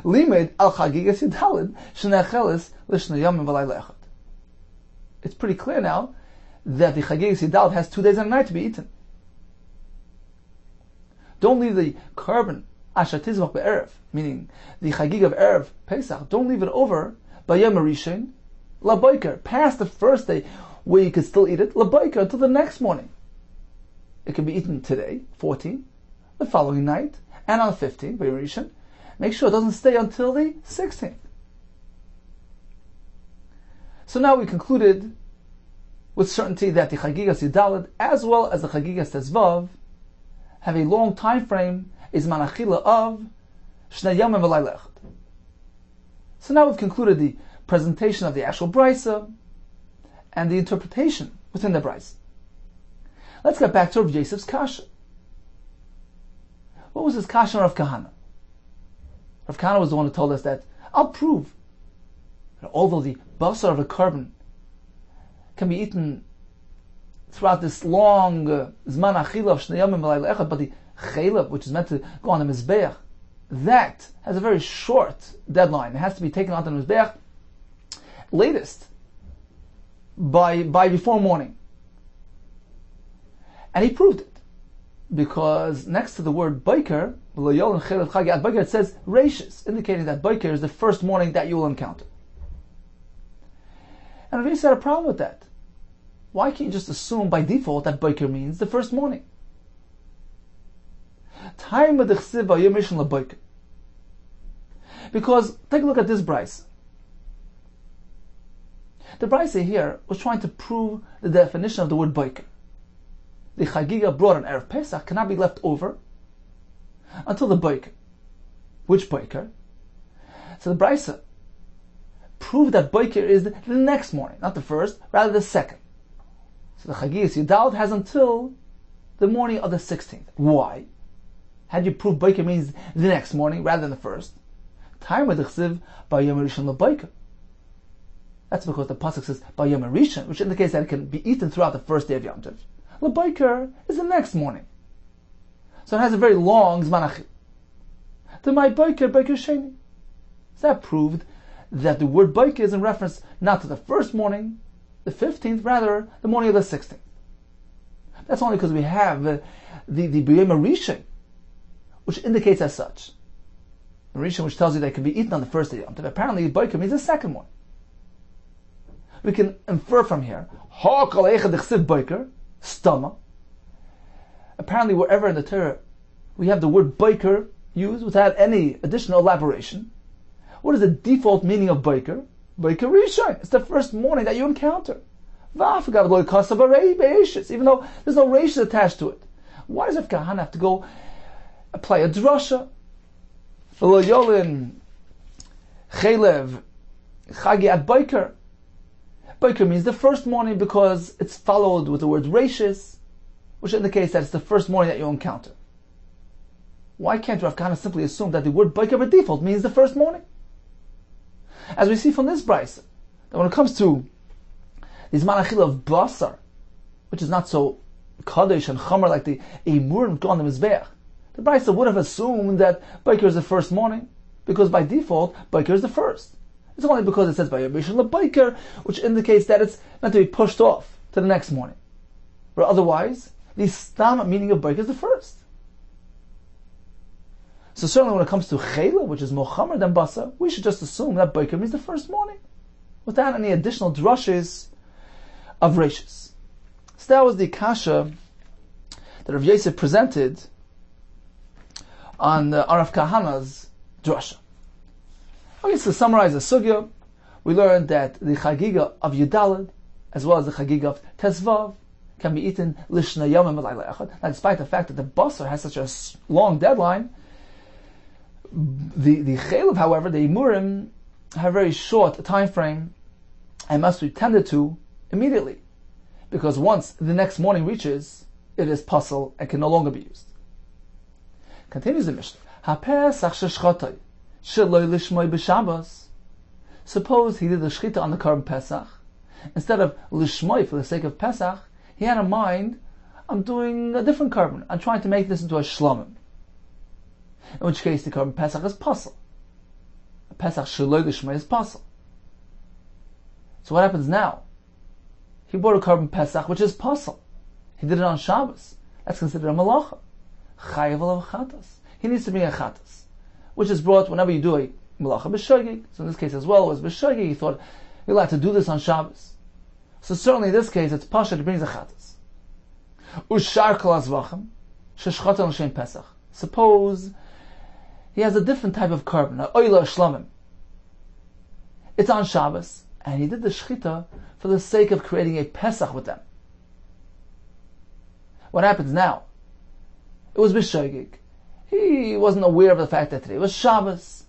Limed al Chagigas Yudalad shenecheles l'shnei yomim v'layla echad. It's pretty clear now that the Chagigas Yudalad has 2 days and a night to be eaten. Don't leave the carbon asher tizbach be'erev, meaning the Chagig of Erev Pesach. Don't leave it over b'yom rishon labayker, past the first day where you could still eat it labayker until the next morning. It can be eaten today, 14, the following night, and on the 15th, by Rishon. Make sure it doesn't stay until the 16th. So now we concluded with certainty that the Chagigas Yudalad, as well as the Chagigas Tezvav, have a long time frame, is manachila of Shnei Yomim V'Layla Echad. So now we've concluded the presentation of the actual Brisa and the interpretation within the Brisa. Let's get back to Rav Yosef's kasha. What was his kasha on Rav Kahana? Rav Kahana was the one who told us that I'll prove that although the basar of a carbon can be eaten throughout this long zman achila of shnei yomim v'layla echad, but the chaylev, which is meant to go on the mizbeach, that has a very short deadline. It has to be taken out on the mizbeach latest by before morning. And he proved it, because next to the word biker, it says reishis, indicating that biker is the first morning that you will encounter. And Rav Yosef had a problem with that. Why can't you just assume by default that biker means the first morning? Because take a look at this brisa. The brisa here was trying to prove the definition of the word biker. The Chagiga brought on Erev Pesach cannot be left over until the Boiker. Which Boiker? So the Brisa proved that Boiker is the next morning, not the first, rather the second. So the Chagigas Yudalad has until the morning of the 16th. Why? Had you proved Boiker means the next morning rather than the first? Time with the Chsiv by Yom Rishon LeBoiker. That's because the pasuk says by Yom Rishon, which indicates that it can be eaten throughout the first day of Yom Tov. LeBoiker is the next morning. So it has a very long Zman Achil. To my Boiker Sheni. So that proved that the word Boiker is in reference not to the first morning, the 15th, rather the morning of the 16th. That's only because we have the B'yom Rishon, which indicates as such. Rishon, which tells you that it can be eaten on the first day of Yom Tov. Apparently Boiker means the second one. We can infer from here, Ha kol eichad dechsiv Boiker, Stama. Apparently, wherever in the Torah we have the word biker used without any additional elaboration, what is the default meaning of biker? Biker Rishon. It's the first morning that you encounter. Even though there's no reishis attached to it. Why does Rav Kahana have to go apply a drasha? Yolin Chaylev Chagi at biker. Biker means the first morning because it's followed with the word reishis, which indicates that it's the first morning that you encounter. Why can't Rav Kahana simply assume that the word biker by default means the first morning? As we see from this brisa, that when it comes to the Zman Achila of basar, which is not so kadosh and chamer like the emurim on the mizbeach, the brisa would have assumed that biker is the first morning, because by default biker is the first. It's only because it says by Yom Rishon LeBoiker, which indicates that it's meant to be pushed off to the next morning. But otherwise, the stam meaning of Boiker is the first. So certainly when it comes to Chayla, which is Mochamer than Basa, we should just assume that Boiker means the first morning, without any additional drushes of Reishis. So that was the kasha that Rav Yosef presented on Rav Kahana's drasha. Okay, so to summarize the sugya, we learned that the chagiga of Yudalad, as well as the chagiga of Tezvav, can be eaten lishna yomim v'layla echad. Now, despite the fact that the basar has such a long deadline, the chaylev, however, the imurim, have a very short time frame and must be tended to immediately, because once the next morning reaches, it is pasul and can no longer be used. Continues the Mishnah. HaPesach sheshchotay sheloi lishmoi b'Shabbos. Suppose he did the shchita on the Korban Pesach. Instead of lishmoi, for the sake of Pesach, he had in mind, I'm doing a different Korban. I'm trying to make this into a shlomim. In which case the Korban Pesach is pasul. A Pesach sheloi lishmoi is pasul. So what happens now? He brought a Korban Pesach, which is pasul. He did it on Shabbos. That's considered a malacha. Chayav alav chatas. He needs to bring a chatas, which is brought whenever you do a malacha b'shogeg. So in this case as well, it was b'shogeg. He thought you'd like to do this on Shabbos. So certainly in this case, it's pasha that brings a chatas. Ushar kol azvachim sheshchatan l'shem Pesach. Suppose he has a different type of korban, a oila shlomim. It's on Shabbos, and he did the shchita for the sake of creating a Pesach with them. What happens now? It was b'shogeg. He wasn't aware of the fact that today was Shabbos,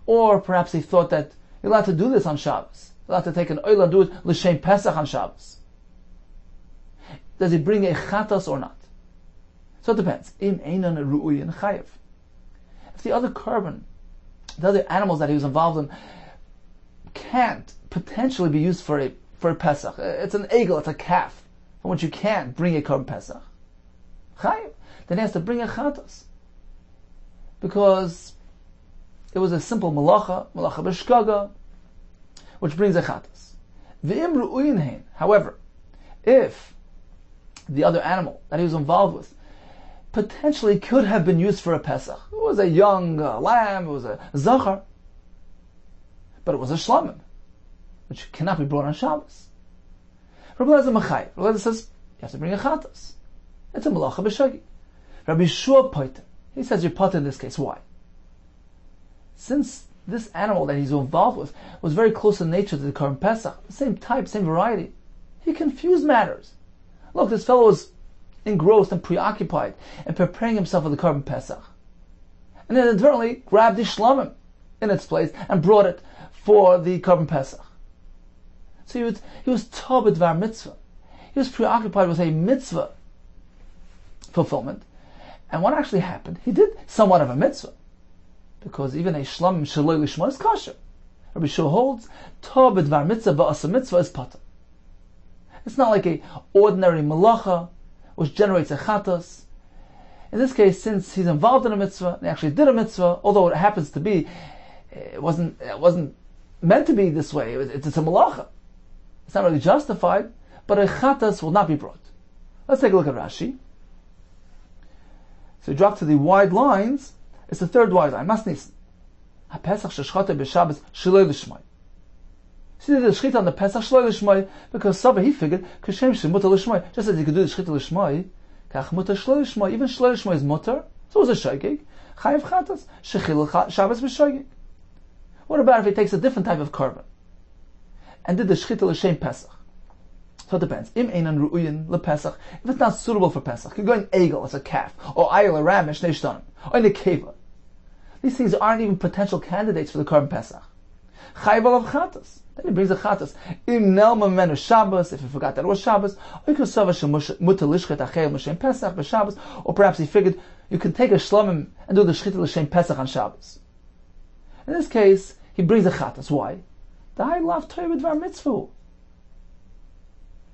or perhaps he thought that you're allowed to do this on Shabbos. You're allowed to take an oila and do it l'shem Pesach on Shabbos. Does he bring a chatas or not? So it depends. Im einan ru'uyin chayev. If the other korban, the other animals that he was involved in, can't potentially be used for a Pesach. It's an egel, it's a calf, from which you can't bring a korban Pesach. Chayev. Then he has to bring a chatas, because it was a simple malacha b'shkaga, which brings a chatas. V'im ru'uyin hein. However, if the other animal that he was involved with potentially could have been used for a Pesach, it was a young lamb, it was a zachar, but it was a shlamim, which cannot be brought on Shabbos. Rabbi Lezer Machai. Rabbi Lezer says you have to bring a chatas. It's a malacha b'shagi. Rabbi Shua Poitin, he says you're potter in this case. Why? Since this animal that he's involved with was very close in nature to the Korban Pesach, the same type, same variety, he confused matters. Look, this fellow was engrossed and preoccupied in preparing himself for the Korban Pesach, and then inadvertently grabbed the shlamim in its place and brought it for the Korban Pesach. So he was tobed var mitzvah. He was preoccupied with a mitzvah fulfillment. And what actually happened? He did somewhat of a mitzvah, because even a shlamim sheloi lishma is kosher. Rabbi Shua holds tobed var mitzvah va'asa mitzvah is pater. It's not like a ordinary malacha which generates a chatas. In this case, since he's involved in a mitzvah, and he actually did a mitzvah, although it happens to be, it wasn't meant to be this way. It's a malacha. It's not really justified, but a chatas will not be brought. Let's take a look at Rashi. So you drop to the wide lines. It's the third wide line. Masnis. HaPesach sheshchotay b'Shabbos sheloi lishmai. So he did the shchita on the Pesach sheloi lishmai, because Saba, he figured, kashem shemuta lishmai. Just as he could do the shchita lishmai, kach muta sheloi lishmai. Even sheloi lishmai is mutar. So it was a shogeg. Chayev chatas. Shechil Shabbos b'shogeg. What about if he takes a different type of korban and did the shchita l'shem Pesach? So it depends. Im einan ru'uyin lePesach. If it's not suitable for Pesach, you're going egel as a calf, or ayil a ram, shnei shtanim, or nekeva. These things aren't even potential candidates for the Korban Pesach. Chayav alav chatas. Then he brings a chatas. Im nelma menu Shabbos, if he forgot that it was Shabbos, or Pesach b'Shabbos, or perhaps he figured you can take a shlamim and do the shchita l'shem Pesach on Shabbos. In this case, he brings a chatas. Why? Dai lav toiv dvar mitzvah.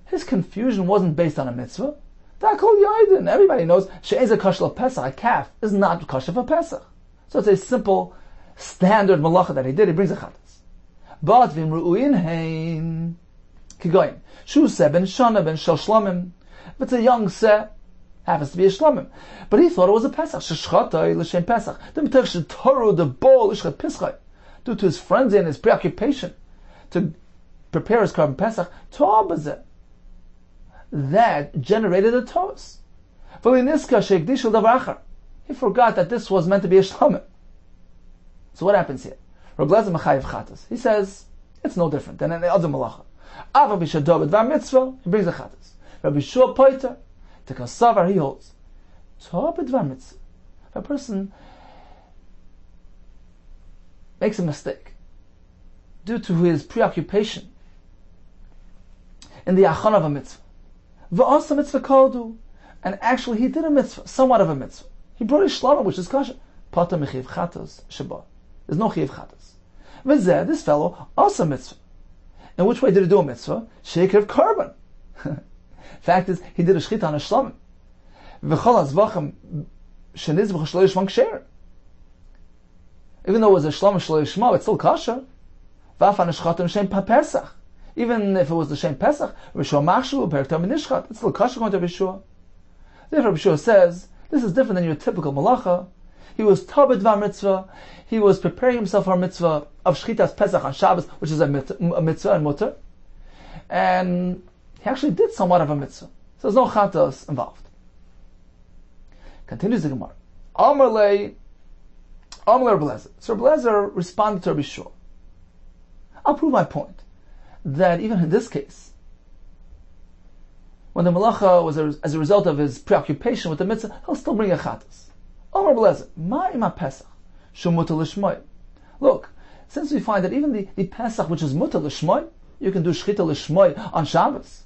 His confusion wasn't based on a mitzvah. Everybody knows she'ez a kosher Pesach, a calf, is not kosher for Pesach. So it's a simple, standard malacha that he did. He brings a chatas. But v'im ru'uyin hein kigoyin shu se ben shana ben shel shlamim. If it's a young se, happens to be a shlamim, but he thought it was a Pesach. Sheshchatay l'shem Pesach. The mitach shetoru the bol ishchat pischay, due to his frenzy and his preoccupation to prepare his Korban Pesach. To'ah b'zeh. that generated a tos. He forgot that this was meant to be a shlamim. So what happens here? Rabbi Lezer Mechayev Chatas. He says it's no different than any other malacha. Ava b'shadov dvar mitzvah, he brings a chatas. Rabbi Shua Poiter, the Kasavar, he holds. Tov dvar mitzvah. If a person makes a mistake due to his preoccupation in the achon of a mitzvah, v'asa mitzvah kodu, and actually he did a mitzvah, somewhat of a mitzvah. He brought a shlamim, which is kosher. Pata mechiv chatas sheba. There's no chiv chatas. V'zeh, this fellow, also mitzvah. In which way did he do a mitzvah? Sheikh of carbon. Fact is, he did a shchita on a shlamim. V'chol hazvachim sheniz v'chol shlo yishma. Even though it was a shlamim shlo yishma, it's still kosher. V'afan shchatim shem Pesach. Even if it was the shem Pesach, Rishua machshu periktam nishchat, it's still kosher going to Rishua. Therefore, Rishua says, this is different than your typical malacha. He was tabed var mitzvah. He was preparing himself for a mitzvah of shchitas Pesach on Shabbos, which is a mitzvah and mutter. And he actually did somewhat of a mitzvah. So there's no chatas involved. Continues the Gemara. Amar Rabbi Lezer. So Rabbi Lezer responded to Rabbi Shua. I'll prove my point that even in this case, when the malacha was as a result of his preoccupation with the mitzvah, he'll still bring a chatas. Amar Rabbi Lezer, ma'ima Pesach, shumuta l'shmoy. Look, since we find that even the Pesach, which is muta l'shmoy, you can do shchita l'shmoy on Shabbos.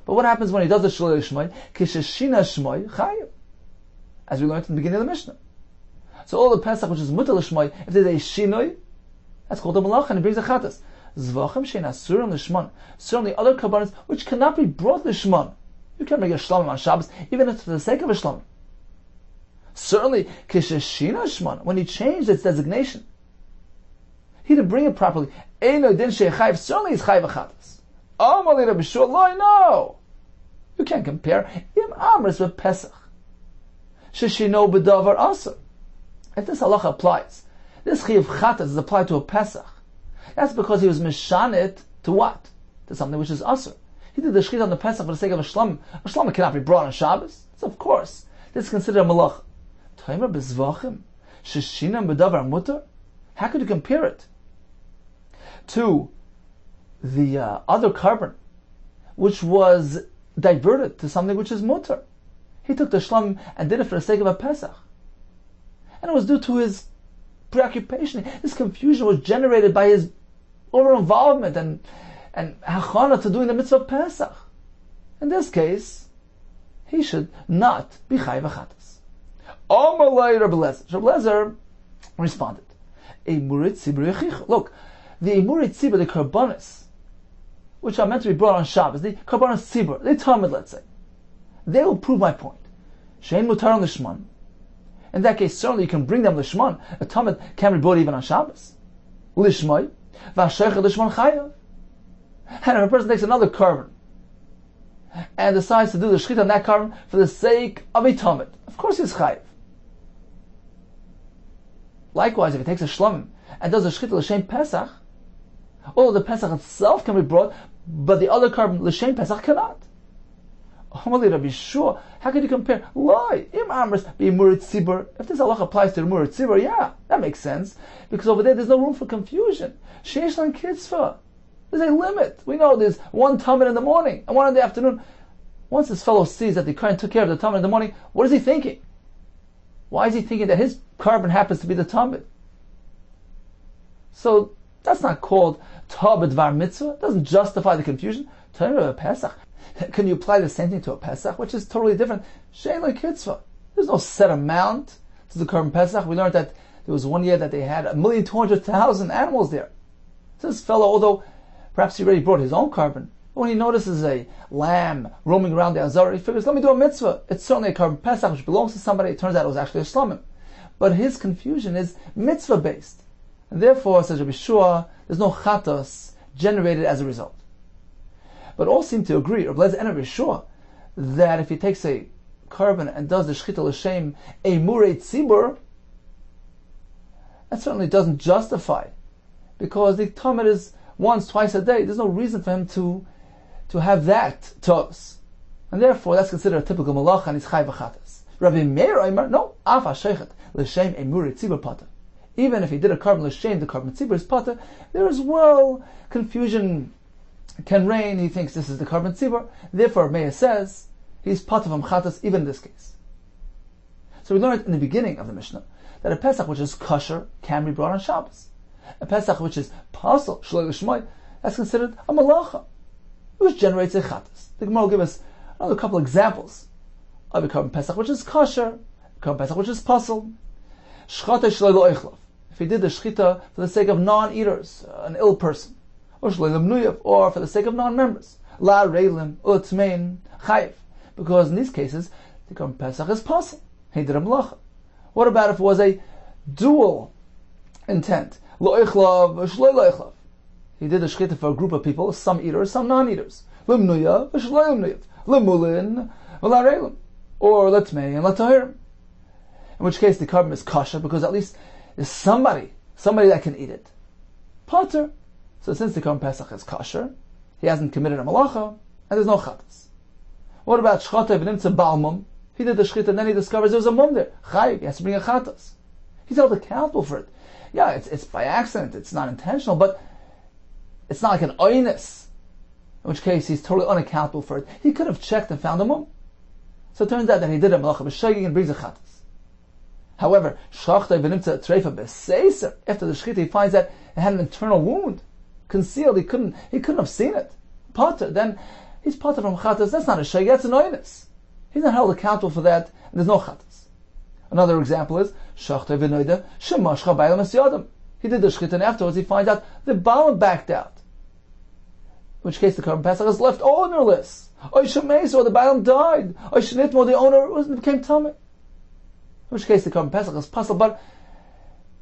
But what happens when he does the shchita l'shmoy? Kisheshina shmoy chayim, as we learned in the beginning of the Mishnah. So all the Pesach, which is muta l'shmoy, if there's a shinoi, that's called a malacha, and it brings a chatas. Zvachim shein asurim l'shmon. Certainly other kabbanis which cannot be brought l'shmon. You can't make a shlamim on Shabbos, even if it's for the sake of a shlamim. Certainly, kisheshina shmon, when he changed its designation, he didn't bring it properly. Eino din shechayiv, certainly he's chayiv achatas. Amali Rabbi Shua, no. You can't compare im amris with Pesach. Sheshino b'davar asur. If this halacha applies, this chayiv chatas is applied to a Pesach. That's because he was mishanit to what? To something which is asur. He did the shchita on the Pesach for the sake of a shlamim. A shlamim cannot be brought on Shabbos. So of course, this is considered a malach. Taimer bezvachim, sheshinam b'davar mutter. How could you compare it to the other carbon, which was diverted to something which is mutter? He took the shlamim and did it for the sake of a Pesach, and it was due to his preoccupation. This confusion was generated by his over involvement and hachana to doing the mitzvah of Pesach. In this case, he should not be chayiv achatas. Rabbi Lezer responded, look, the Emurit Tzibur, the Karbonis, which are meant to be brought on Shabbos, the Karbonis Tzibur, the Talmud, let's say, they will prove my point. Shein mutar l'shman. In that case, certainly you can bring them l'shman. A Talmud can be brought even on Shabbos. L'shmai, v'ashaycha l'shman chayav. And if a person takes another carbon and decides to do the shchita on that carbon for the sake of a Talmud, of course he's chayav. Likewise, if he takes a shlamim and does a shchita l'shem Pesach, although the Pesach itself can be brought, but the other carbon l'shem Pesach cannot. Rabbi Shua, how could you compare? Why? If this halacha applies to the Murit Tzibur, yeah, that makes sense, because over there's no room for confusion. Sheish lan kitzvah. There's a limit. We know there's one Talmud in the morning and one in the afternoon. Once this fellow sees that the Kohen took care of the Talmud in the morning, what is he thinking? Why is he thinking that his carbon happens to be the Talmud? So that's not called Tabed Var Mitzvah. It doesn't justify the confusion. Torah Pesach. Can you apply the same thing to a Pesach, which is totally different? Shein like Kitzvah. There's no set amount to the carbon Pesach. We learned that there was one year that they had 1,200,000 animals there. So this fellow, although perhaps he already brought his own carbon, when he notices a lamb roaming around the Azar, he figures, let me do a mitzvah. It's certainly a carbon Pesach which belongs to somebody. It turns out it was actually a shlamim. But his confusion is mitzvah based. And therefore, says Rabbi Shua, there's no chatos generated as a result. But all seem to agree, Rabbi Lezer and Rabbi Shua, that if he takes a carbon and does the shchita l'shem a murei tzibur, that certainly doesn't justify, because the Talmud is once, twice a day. There's no reason for him to have that tos. And therefore, that's considered a typical malacha, and he's chai v'chatas. Rabbi Meir Omer, no, af ha'sheichet l'shem emuri tzibur pata. Even if he did a carbon l'shem, the carbon tzibur is pata, there is confusion can reign. He thinks this is the carbon tzibur. Therefore, Meir says he's pata from chatas even in this case. So we learned in the beginning of the Mishnah that a Pesach which is kosher can be brought on Shabbos. A Pesach which is pasal shloi l'shmoi, that's considered a malacha, which generates a chatas. The Gemara will give us another couple examples of a carbon Pesach which is kosher, a carbon Pesach which is pasal. Shchata shloi lo'ichlav. If he did the shchita for the sake of non-eaters, an ill person, or shloi l'mnuyev, or for the sake of non-members, la reilim, utmein, chayiv, because in these cases the carbon Pesach is pasal. He did a malacha. What about if it was a dual intent? Lo'ichlav, shloi lo'ichlav. He did a shchita for a group of people, some eaters, some non-eaters. L'mnuyev, shloi l'mnuyev. L'mulin, la reilim. Or l'tmei and l'tahirim. In which case the carbon is kosher because at least there's somebody that can eat it. Potter. So since the carbon Pesach is kosher, he hasn't committed a malacha, and there's no chatas. What about shchata v'nimtza balmum? He did the shchita and then he discovers there was a mum there. Chayiv, he has to bring a chatas. He's held accountable for it. Yeah, it's by accident, it's not intentional, but it's not like an oinus, in which case he's totally unaccountable for it. He could have checked and found a mum. So it turns out that he did a malacha b'shogeg and brings a chatas. However, shachta v'nimtza treifa b'seiser, after the shchita he finds that it had an internal wound, concealed. He couldn't have seen it. Potter, then he's potter from chatas. That's not a shogeg, that's an oinus. He's not held accountable for that, and there's no chatas. Another example is shachta v'noida shemashcha b'aylam esyadam. He did the shchita and afterwards he finds out the bala backed out. In which case the carbon Pesach is left ownerless. Or the bailam died. Or the owner became tummy. In which case the carbon Pesach is puzzled, but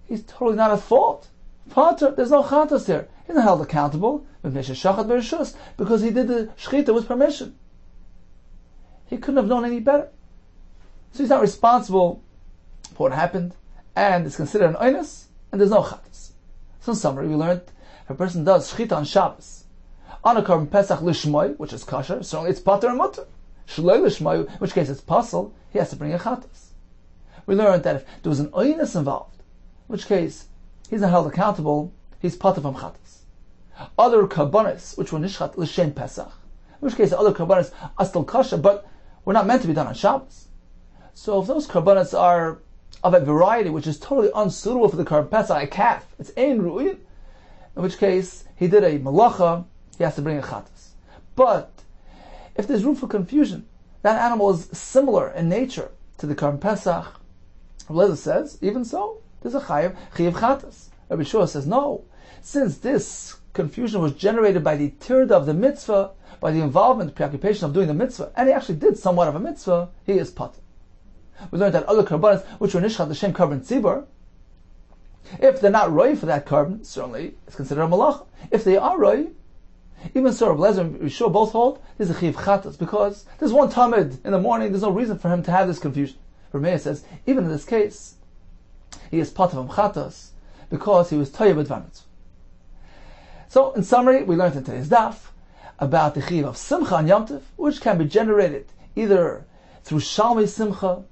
he's totally not at fault. Potter, there's no chatas here. He's not held accountable because he did the shchita with permission. He couldn't have known any better. So he's not responsible for what happened, and it's considered an oinus, and there's no chatas. So in summary, we learned if a person does shchita on Shabbos, on a carbon Pesach lishmoi, which is kosher, certainly it's pater and mutter. Shloi lishmoi, in which case it's pasal, he has to bring a chatas. We learned that if there was an oinus involved, in which case he's not held accountable, he's pater from chatas. Other karbanis, which were nishchat l'shem Pesach, in which case the other karbanis are still kosher, but were not meant to be done on Shabbos. So if those karbanis are of a variety which is totally unsuitable for the carbon Pesach, a calf, it's ein ru'in, in which case he did a malacha, he has to bring a chatas. But if there's room for confusion, that animal is similar in nature to the carbon Pesach, Rabbi says, even so, there's a chayiv chatas. Rabbi Yehuda says, no, since this confusion was generated by the tirda of the mitzvah, by the involvement, preoccupation of doing the mitzvah, and he actually did somewhat of a mitzvah, he is pater. We learned that other karbanos, which were nishchat l'shem carbon tzibur, if they're not roi for that carbon, certainly it's considered a malacha. If they are roi, even so, Rabbi Lezer and Yeshua both hold there's a chiv chatas because there's one tamid in the morning. There's no reason for him to have this confusion. Rabbi says even in this case, he is pater from chatas because he was toyev advantage. So, in summary, we learned in today's daf about the chiv of simcha and Yom Tov, which can be generated either through shalmei simcha.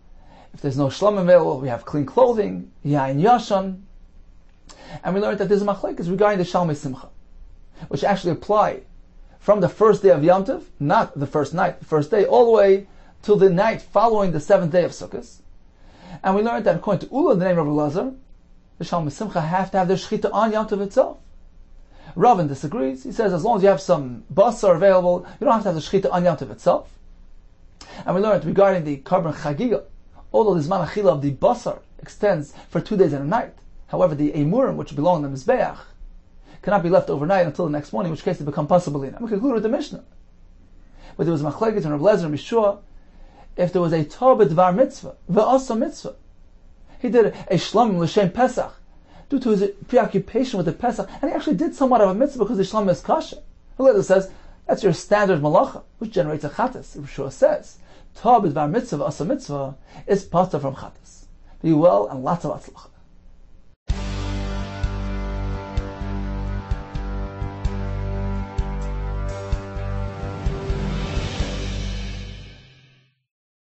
If there's no shlam available, we have clean clothing, yain yashan, and we learned that there's a machlekes regarding the shalmei simcha, which actually apply from the first day of Yom Tov, not the first night, the first day, all the way till the night following the seventh day of Sukkot. And we learned that according to Ula, the name of Rabbi Lezer, the Shalmei Simcha have to have their shechita on Yom Tov itself. Ravin disagrees. He says as long as you have some basar available, you don't have to have the shechita on Yom Tov itself. And we learned regarding the carbon chagiga, although the zman achila of the basar extends for 2 days and a night, however the emurim, which belong to the mizbeach, cannot be left overnight until the next morning, in which case they become possibilina. And we concluded the Mishnah. But there was machlekes and Rabbi Lezer and Yeshua, if there was a Torah b'dvar mitzvah, ve'asa mitzvah, he did a shlamim l'shem Pesach, due to his preoccupation with the Pesach, and he actually did somewhat of a mitzvah because the shlamim is kasha. Rabbi Lezer says, that's your standard malacha, which generates a chatas. Yeshua says, Torah b'dvar mitzvah, ve'asa mitzvah, is pater from chatas. Be well and lots of atzlacha.